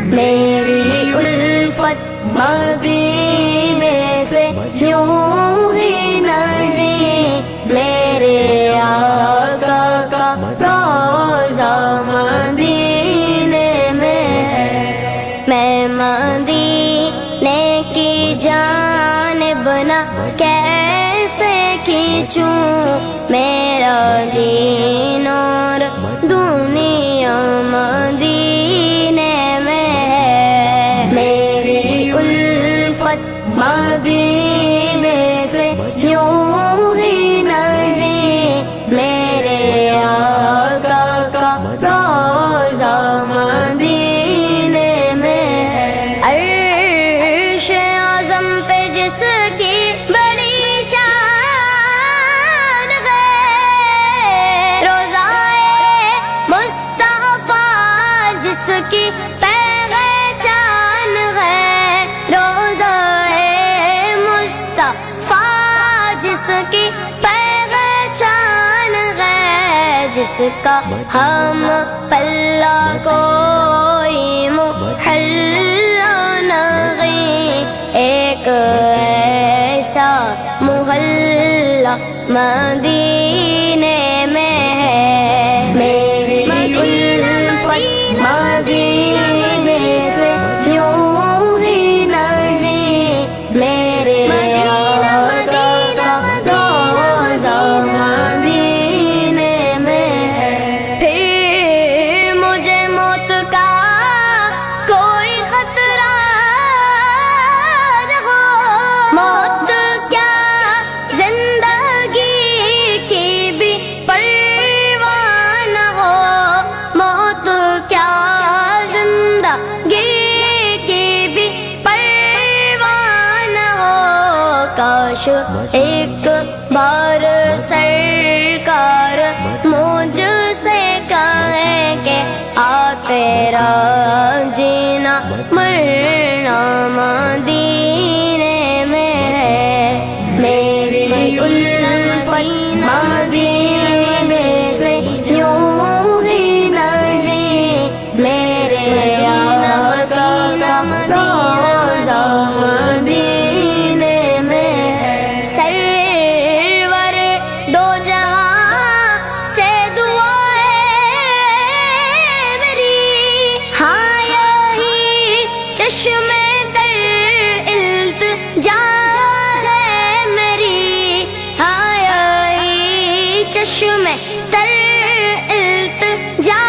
میری الفت مدینے سے یوں ہی نہیں، میرے آقا کا روضہ مدینے میں ہے۔ میں مدینے کی جانب نہ کیسے کھینچوں، میرا دین اور دنیا مدینے میں ہے۔ میری الفت مدینے سے یوں ہی نہیں، میرے آقا کا روضہ مدینے میں ہے۔ عرش اعظم پہ جس کی بڑی شان ہے، روضائے مصطفیٰ جس کی پہچان ہے، روضائے مصطفیٰ جس کی پہچان ہے، جس کا ہم پلہ کوئی محلہ نہیں، ایک ایسا محلہ مدینے میں ہے۔ میری الفت مدینے سے یوں ہی نہیں، میرے آقا کا روضہ مدینے میں ہے۔ پھر مجھے موت کا کوئی خطرہ نہ ہو، موت کیا زندگی کی بھی پرواہ نہ ہو، موت کیا زندگی کی بھی پرواہ نہ ہو۔ کاش ایک بار سرکار مجھ سے کہے کہ آ تیرا جینا مرنا مدینے میں ہے۔ میری الفت مدینے سے یوں ہی نہیں، میرے آقا کا روضہ مدینے میں ہے۔ سرور دو جہاں سے دعا ہے میری، ہاں یہی چشمے در التجا ہے میری، ہاں یہی چشمے در التجا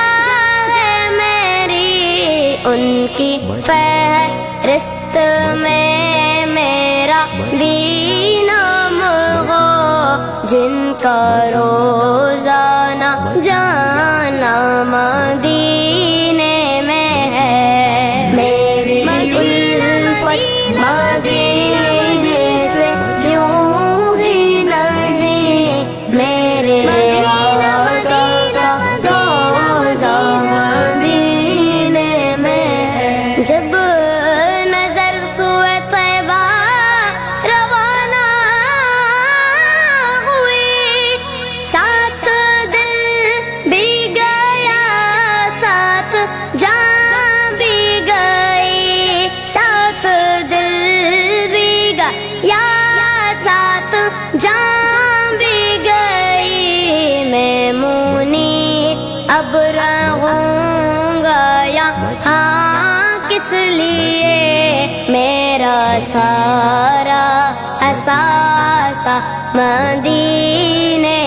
ہے میری، ان کی فہرست میں میرا بھی نام ہو، جن کا روزانہ جانا مدینے میں ہے۔ میری الفت مدینے سے یوں ہی نہیں، میرے آقا کا روضہ مدینے میں ہے۔ جب نظر سوئے طیبہ روانہ ہوئی، ساتھ دل بھی گیا، ساتھ جان بھی گئی، ساتھ دل بھی گیا، ساتھ جان بھی گئی۔ میں مونی اب رہوں گا یہاں کس لیے، میرا سارا اثاثہ مدینے